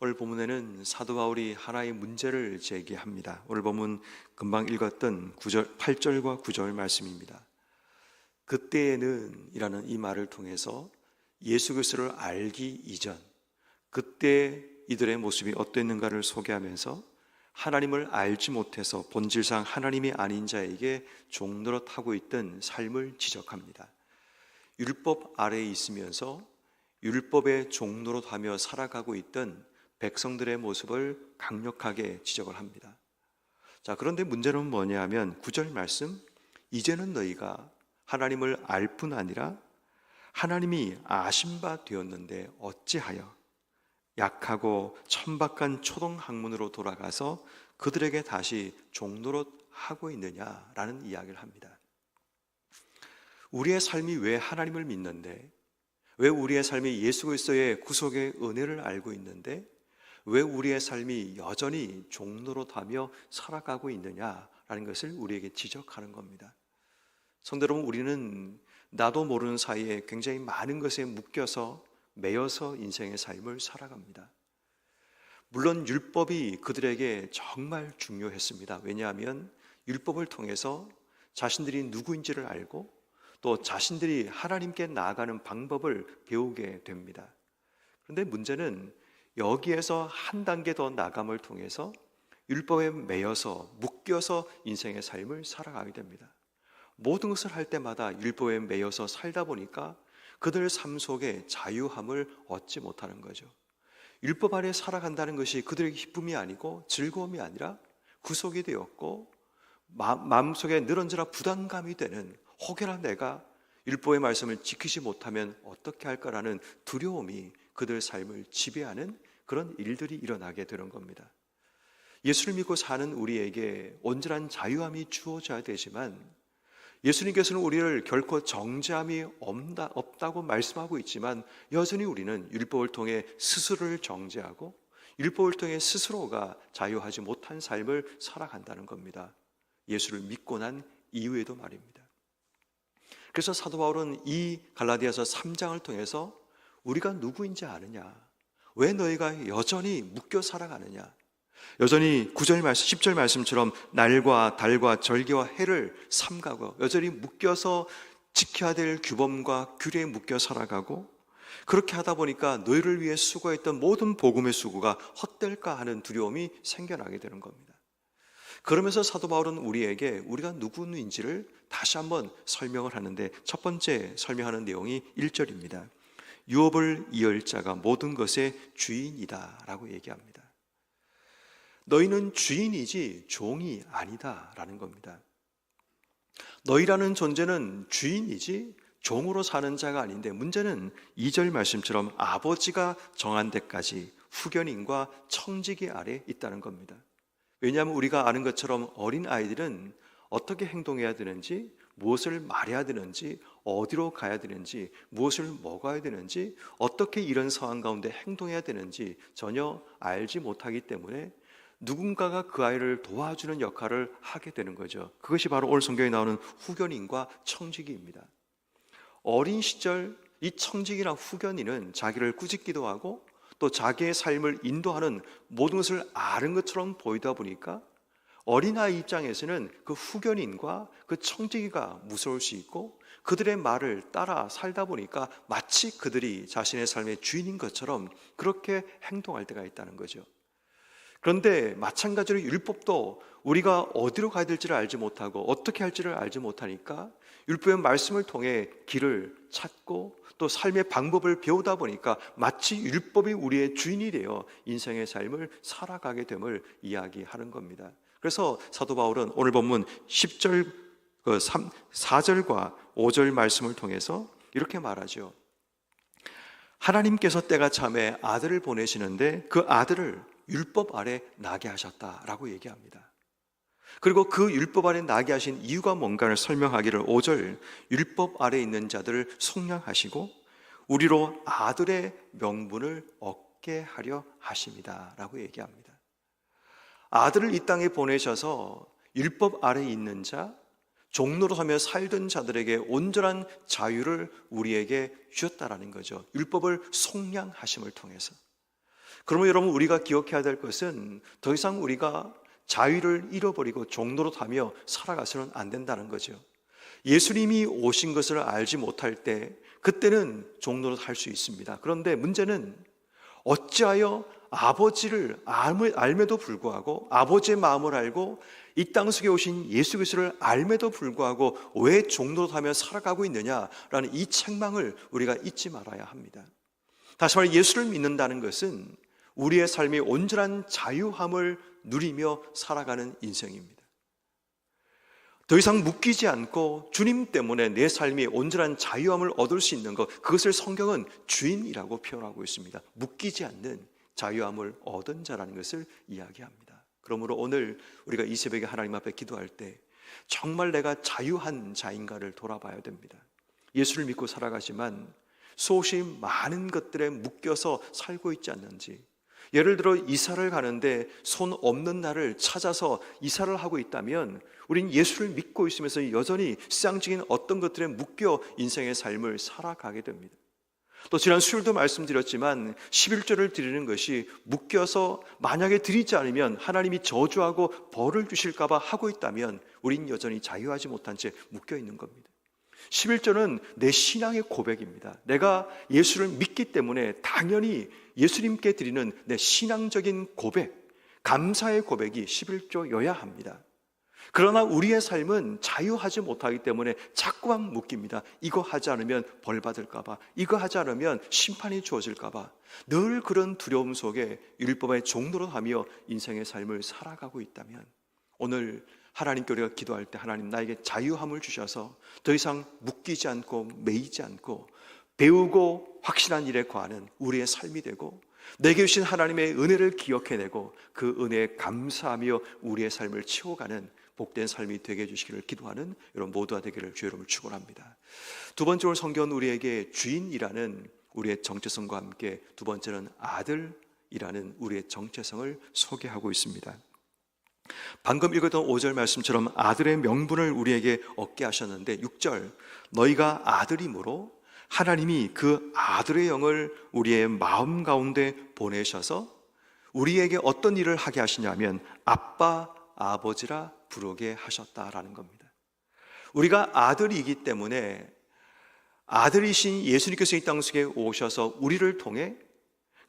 오늘 본문에는 사도 바울이 하나의 문제를 제기합니다. 오늘 본문 금방 읽었던 8절과 9절 말씀입니다. 그때에는 이라는 이 말을 통해서 예수 그리스도를 알기 이전, 그때 이들의 모습이 어땠는가를 소개하면서 하나님을 알지 못해서 본질상 하나님이 아닌 자에게 종노릇하고 있던 삶을 지적합니다. 율법 아래에 있으면서 율법의 종노릇하며 살아가고 있던 백성들의 모습을 강력하게 지적을 합니다. 자, 그런데 문제는 뭐냐 하면 9절 말씀, 이제는 너희가 하나님을 알 뿐 아니라 하나님이 아신 바 되었는데 어찌하여 약하고 천박한 초동학문으로 돌아가서 그들에게 다시 종노릇하고 있느냐라는 이야기를 합니다. 우리의 삶이 왜 하나님을 믿는데, 왜 우리의 삶이 예수 그리스도의 구속의 은혜를 알고 있는데 왜 우리의 삶이 여전히 종노릇하며 살아가고 있느냐라는 것을 우리에게 지적하는 겁니다. 성도 여러분, 우리는 나도 모르는 사이에 굉장히 많은 것에 묶여서 매여서 인생의 삶을 살아갑니다. 물론 율법이 그들에게 정말 중요했습니다. 왜냐하면 율법을 통해서 자신들이 누구인지를 알고 또 자신들이 하나님께 나아가는 방법을 배우게 됩니다. 그런데 문제는 여기에서 한 단계 더 나감을 통해서 율법에 매여서 묶여서 인생의 삶을 살아가게 됩니다. 모든 것을 할 때마다 율법에 매여서 살다 보니까 그들 삶 속에 자유함을 얻지 못하는 거죠. 율법 아래 살아간다는 것이 그들에게 기쁨이 아니고 즐거움이 아니라 구속이 되었고 마음속에 늘언저라 부담감이 되는, 혹여나 내가 율법의 말씀을 지키지 못하면 어떻게 할까라는 두려움이 그들 삶을 지배하는 그런 일들이 일어나게 되는 겁니다. 예수를 믿고 사는 우리에게 온전한 자유함이 주어져야 되지만 예수님께서는 우리를 결코 정죄함이 없다고 말씀하고 있지만 여전히 우리는 율법을 통해 스스로를 정죄하고 율법을 통해 스스로가 자유하지 못한 삶을 살아간다는 겁니다. 예수를 믿고 난 이후에도 말입니다. 그래서 사도 바울은 이 갈라디아서 3장을 통해서 우리가 누구인지 아느냐, 왜 너희가 여전히 묶여 살아가느냐, 여전히 9절 말씀, 10절 말씀처럼 날과 달과 절기와 해를 삼가고 여전히 묶여서 지켜야 될 규범과 규례에 묶여 살아가고, 그렇게 하다 보니까 너희를 위해 수고했던 모든 복음의 수고가 헛될까 하는 두려움이 생겨나게 되는 겁니다. 그러면서 사도 바울은 우리에게 우리가 누구인지를 다시 한번 설명을 하는데, 첫 번째 설명하는 내용이 1절입니다. 유업을 이을 자가 모든 것의 주인이다 라고 얘기합니다. 너희는 주인이지 종이 아니다 라는 겁니다. 너희라는 존재는 주인이지 종으로 사는 자가 아닌데, 문제는 2절 말씀처럼 아버지가 정한 데까지 후견인과 청지기 아래 있다는 겁니다. 왜냐하면 우리가 아는 것처럼 어린 아이들은 어떻게 행동해야 되는지, 무엇을 말해야 되는지, 어디로 가야 되는지, 무엇을 먹어야 되는지, 어떻게 이런 상황 가운데 행동해야 되는지 전혀 알지 못하기 때문에 누군가가 그 아이를 도와주는 역할을 하게 되는 거죠. 그것이 바로 오늘 성경에 나오는 후견인과 청지기입니다. 어린 시절 이 청지기나 후견인은 자기를 꾸짖기도 하고 또 자기의 삶을 인도하는 모든 것을 아는 것처럼 보이다 보니까 어린아이 입장에서는 그 후견인과 그 청지기가 무서울 수 있고, 그들의 말을 따라 살다 보니까 마치 그들이 자신의 삶의 주인인 것처럼 그렇게 행동할 때가 있다는 거죠. 그런데 마찬가지로 율법도 우리가 어디로 가야 될지를 알지 못하고 어떻게 할지를 알지 못하니까 율법의 말씀을 통해 길을 찾고 또 삶의 방법을 배우다 보니까 마치 율법이 우리의 주인이 되어 인생의 삶을 살아가게 됨을 이야기하는 겁니다. 그래서 사도 바울은 오늘 본문 10절, 4절과 5절 말씀을 통해서 이렇게 말하죠. 하나님께서 때가 참에 아들을 보내시는데 그 아들을 율법 아래 나게 하셨다라고 얘기합니다. 그리고 그 율법 아래 나게 하신 이유가 뭔가를 설명하기를 5절, 율법 아래 있는 자들을 속량하시고 우리로 아들의 명분을 얻게 하려 하십니다 라고 얘기합니다. 아들을 이 땅에 보내셔서 율법 아래 있는 자, 종노릇하며 살던 자들에게 온전한 자유를 우리에게 주셨다라는 거죠. 율법을 속량하심을 통해서. 그러면 여러분, 우리가 기억해야 될 것은 더 이상 우리가 자유를 잃어버리고 종로로 타며 살아가서는 안 된다는 거죠. 예수님이 오신 것을 알지 못할 때 그때는 종로로 탈 수 있습니다. 그런데 문제는 어찌하여 아버지를 알매도 불구하고, 아버지의 마음을 알고 이 땅 속에 오신 예수 그리스도를 알매도 불구하고 왜 종로로 타며 살아가고 있느냐라는 이 책망을 우리가 잊지 말아야 합니다. 다시 말해, 예수를 믿는다는 것은 우리의 삶이 온전한 자유함을 누리며 살아가는 인생입니다. 더 이상 묶이지 않고 주님 때문에 내 삶이 온전한 자유함을 얻을 수 있는 것, 그것을 성경은 주인이라고 표현하고 있습니다. 묶이지 않는 자유함을 얻은 자라는 것을 이야기합니다. 그러므로 오늘 우리가 이 새벽에 하나님 앞에 기도할 때 정말 내가 자유한 자인가를 돌아봐야 됩니다. 예수를 믿고 살아가지만 수없이 많은 것들에 묶여서 살고 있지 않는지, 예를 들어 이사를 가는데 손 없는 날을 찾아서 이사를 하고 있다면 우린 예수를 믿고 있으면서 여전히 세상적인 어떤 것들에 묶여 인생의 삶을 살아가게 됩니다. 또 지난 수요일도 말씀드렸지만 11조를 드리는 것이 묶여서 만약에 드리지 않으면 하나님이 저주하고 벌을 주실까 봐 하고 있다면 우린 여전히 자유하지 못한 채 묶여 있는 겁니다. 11조는 내 신앙의 고백입니다. 내가 예수를 믿기 때문에 당연히 예수님께 드리는 내 신앙적인 고백, 감사의 고백이 11조여야 합니다. 그러나 우리의 삶은 자유하지 못하기 때문에 자꾸만 묶입니다. 이거 하지 않으면 벌 받을까 봐, 이거 하지 않으면 심판이 주어질까 봐, 늘 그런 두려움 속에 율법의 종로로 하며 인생의 삶을 살아가고 있다면 오늘 하나님께 우리가 기도할 때 하나님 나에게 자유함을 주셔서 더 이상 묶이지 않고 매이지 않고 배우고 확신한 일에 거하는 우리의 삶이 되고, 내게 주신 하나님의 은혜를 기억해내고 그 은혜에 감사하며 우리의 삶을 채워가는 복된 삶이 되게 해주시기를 기도하는 여러분 모두가 되기를 주의 이름으로 축원합니다. 두 번째로 성경은 우리에게 주인이라는 우리의 정체성과 함께 두 번째는 아들이라는 우리의 정체성을 소개하고 있습니다. 방금 읽었던 5절 말씀처럼 아들의 명분을 우리에게 얻게 하셨는데 6절, 너희가 아들이므로 하나님이 그 아들의 영을 우리의 마음 가운데 보내셔서 우리에게 어떤 일을 하게 하시냐면 아빠, 아버지라 부르게 하셨다라는 겁니다. 우리가 아들이기 때문에 아들이신 예수님께서 이 땅 속에 오셔서 우리를 통해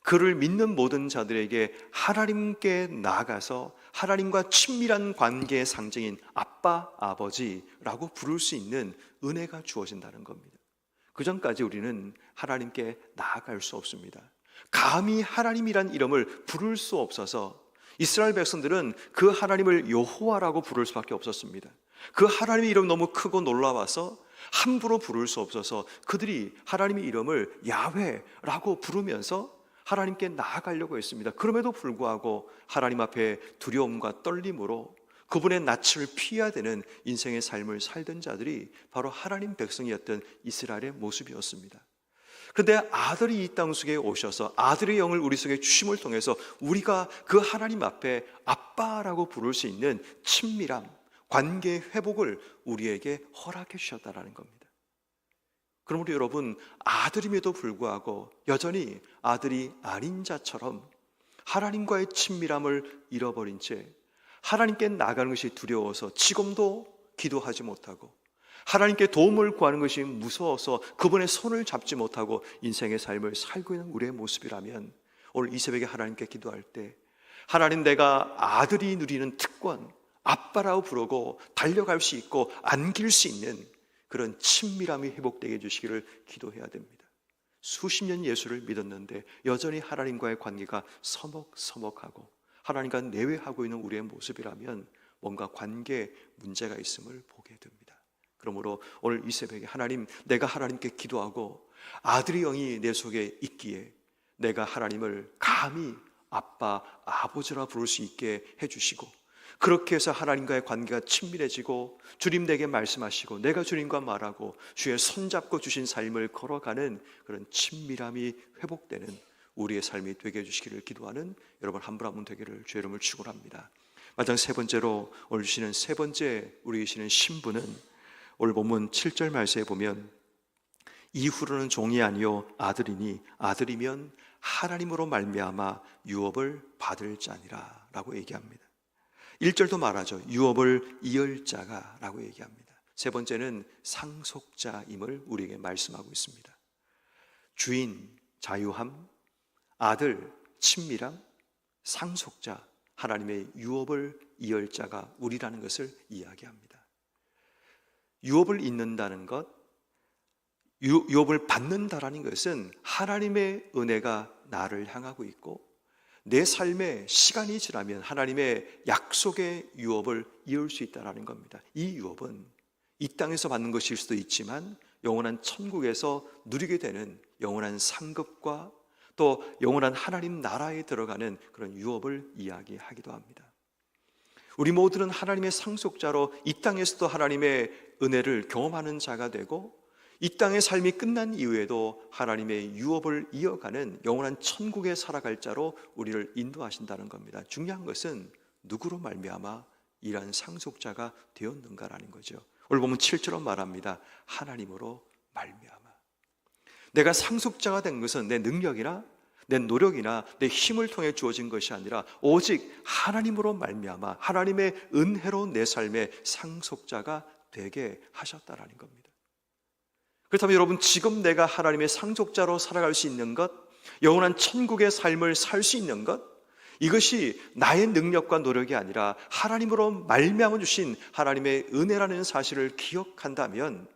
그를 믿는 모든 자들에게 하나님께 나아가서 하나님과 친밀한 관계의 상징인 아빠, 아버지라고 부를 수 있는 은혜가 주어진다는 겁니다. 그 전까지 우리는 하나님께 나아갈 수 없습니다. 감히 하나님이란 이름을 부를 수 없어서 이스라엘 백성들은 그 하나님을 여호와라고 부를 수밖에 없었습니다. 그 하나님의 이름 너무 크고 놀라워서 함부로 부를 수 없어서 그들이 하나님의 이름을 야훼라고 부르면서 하나님께 나아가려고 했습니다. 그럼에도 불구하고 하나님 앞에 두려움과 떨림으로 그분의 낯을 피해야 되는 인생의 삶을 살던 자들이 바로 하나님 백성이었던 이스라엘의 모습이었습니다. 그런데 아들이 이 땅 속에 오셔서 아들의 영을 우리 속에 주심을 통해서 우리가 그 하나님 앞에 아빠라고 부를 수 있는 친밀함, 관계의 회복을 우리에게 허락해 주셨다는 겁니다. 그러므로 여러분, 아들임에도 불구하고 여전히 아들이 아닌 자처럼 하나님과의 친밀함을 잃어버린 채 하나님께 나가는 것이 두려워서 지금도 기도하지 못하고 하나님께 도움을 구하는 것이 무서워서 그분의 손을 잡지 못하고 인생의 삶을 살고 있는 우리의 모습이라면 오늘 이 새벽에 하나님께 기도할 때 하나님, 내가 아들이 누리는 특권, 아빠라고 부르고 달려갈 수 있고 안길 수 있는 그런 친밀함이 회복되게 해주시기를 기도해야 됩니다. 수십 년 예수를 믿었는데 여전히 하나님과의 관계가 서먹서먹하고 하나님과 내외하고 있는 우리의 모습이라면 뭔가 관계에 문제가 있음을 보게 됩니다. 그러므로 오늘 이 새벽에 하나님, 내가 하나님께 기도하고 아들의 영이 내 속에 있기에 내가 하나님을 감히 아빠, 아버지라 부를 수 있게 해주시고, 그렇게 해서 하나님과의 관계가 친밀해지고 주님 내게 말씀하시고 내가 주님과 말하고 주의 손잡고 주신 삶을 걸어가는 그런 친밀함이 회복되는 우리의 삶이 되게 해주시기를 기도하는 여러분 한 분 한 분 되기를 주의 이름을 축원합니다. 마지막 세 번째로 오늘 주시는 세 번째 우리 주시는 신분은 오늘 본문 7절 말씀에 보면 이후로는 종이 아니요 아들이니 아들이면 하나님으로 말미암아 유업을 받을 자니라 라고 얘기합니다. 1절도 말하죠. 유업을 이을 자가 라고 얘기합니다. 세 번째는 상속자임을 우리에게 말씀하고 있습니다. 주인, 자유함, 아들, 친밀함, 상속자, 하나님의 유업을 이을 자가 우리라는 것을 이야기합니다. 유업을 잇는다는 것, 유업을 받는다라는 것은 하나님의 은혜가 나를 향하고 있고 내 삶에 시간이 지나면 하나님의 약속의 유업을 이을 수 있다는 겁니다. 이 유업은 이 땅에서 받는 것일 수도 있지만 영원한 천국에서 누리게 되는 영원한 상급과 또 영원한 하나님 나라에 들어가는 그런 유업을 이야기하기도 합니다. 우리 모두는 하나님의 상속자로 이 땅에서도 하나님의 은혜를 경험하는 자가 되고 이 땅의 삶이 끝난 이후에도 하나님의 유업을 이어가는 영원한 천국에 살아갈 자로 우리를 인도하신다는 겁니다. 중요한 것은 누구로 말미암아 이러한 상속자가 되었는가라는 거죠. 오늘 보면 7절로 말합니다. 하나님으로 말미암아. 내가 상속자가 된 것은 내 능력이나 내 노력이나 내 힘을 통해 주어진 것이 아니라 오직 하나님으로 말미암아 하나님의 은혜로 내 삶의 상속자가 되게 하셨다라는 겁니다. 그렇다면 여러분, 지금 내가 하나님의 상속자로 살아갈 수 있는 것, 영원한 천국의 삶을 살 수 있는 것, 이것이 나의 능력과 노력이 아니라 하나님으로 말미암아 주신 하나님의 은혜라는 사실을 기억한다면,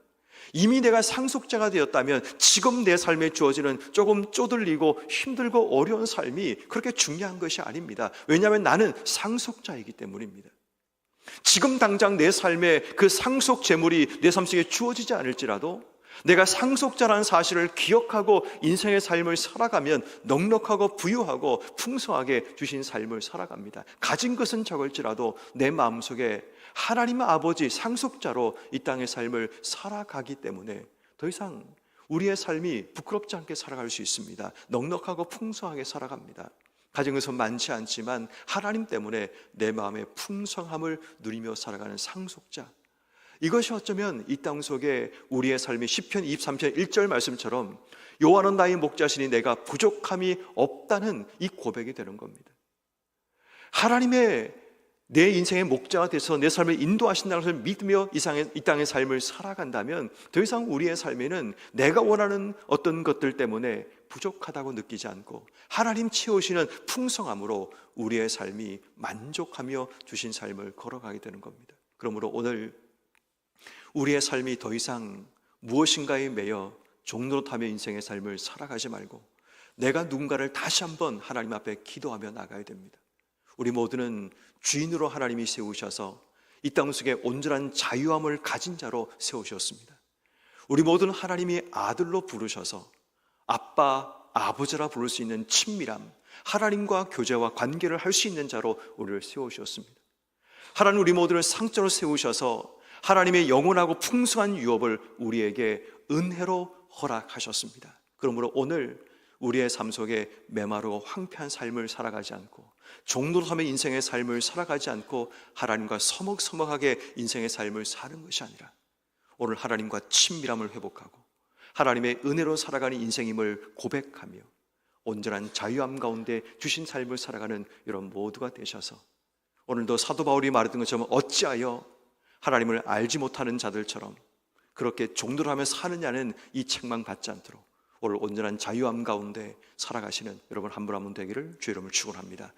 이미 내가 상속자가 되었다면 지금 내 삶에 주어지는 조금 쪼들리고 힘들고 어려운 삶이 그렇게 중요한 것이 아닙니다. 왜냐하면 나는 상속자이기 때문입니다. 지금 당장 내 삶에 그 상속 재물이 내 삶 속에 주어지지 않을지라도 내가 상속자라는 사실을 기억하고 인생의 삶을 살아가면 넉넉하고 부유하고 풍성하게 주신 삶을 살아갑니다. 가진 것은 적을지라도 내 마음속에 하나님 아버지 상속자로 이 땅의 삶을 살아가기 때문에 더 이상 우리의 삶이 부끄럽지 않게 살아갈 수 있습니다. 넉넉하고 풍성하게 살아갑니다. 가진 것은 많지 않지만 하나님 때문에 내 마음의 풍성함을 누리며 살아가는 상속자, 이것이 어쩌면 이 땅 속에 우리의 삶이 시편 23편 1절 말씀처럼 여호와는 나의 목자시니 내가 부족함이 없다는 이 고백이 되는 겁니다. 하나님의 내 인생의 목자가 돼서 내 삶을 인도하신다는 것을 믿으며 이 땅의 삶을 살아간다면 더 이상 우리의 삶에는 내가 원하는 어떤 것들 때문에 부족하다고 느끼지 않고 하나님 채우시는 풍성함으로 우리의 삶이 만족하며 주신 삶을 걸어가게 되는 겁니다. 그러므로 오늘 우리의 삶이 더 이상 무엇인가에 매여 종노릇하며 인생의 삶을 살아가지 말고 내가 누군가를 다시 한번 하나님 앞에 기도하며 나가야 됩니다. 우리 모두는 주인으로 하나님이 세우셔서 이 땅 속에 온전한 자유함을 가진 자로 세우셨습니다. 우리 모두는 하나님이 아들로 부르셔서 아빠, 아버지라 부를 수 있는 친밀함, 하나님과 교제와 관계를 할 수 있는 자로 우리를 세우셨습니다. 하나님 우리 모두를 상자로 세우셔서 하나님의 영원하고 풍성한 유업을 우리에게 은혜로 허락하셨습니다. 그러므로 오늘 우리의 삶 속에 메마르고 황폐한 삶을 살아가지 않고 종노릇하며 인생의 삶을 살아가지 않고 하나님과 서먹서먹하게 인생의 삶을 사는 것이 아니라 오늘 하나님과 친밀함을 회복하고 하나님의 은혜로 살아가는 인생임을 고백하며 온전한 자유함 가운데 주신 삶을 살아가는 이런 모두가 되셔서 오늘도 사도 바울이 말했던 것처럼 어찌하여 하나님을 알지 못하는 자들처럼 그렇게 종노릇하며 사느냐는 이 책망 받지 않도록 오늘 온전한 자유함 가운데 살아가시는 여러분 한 분 한 분 되기를 주의 이름으로 축원합니다.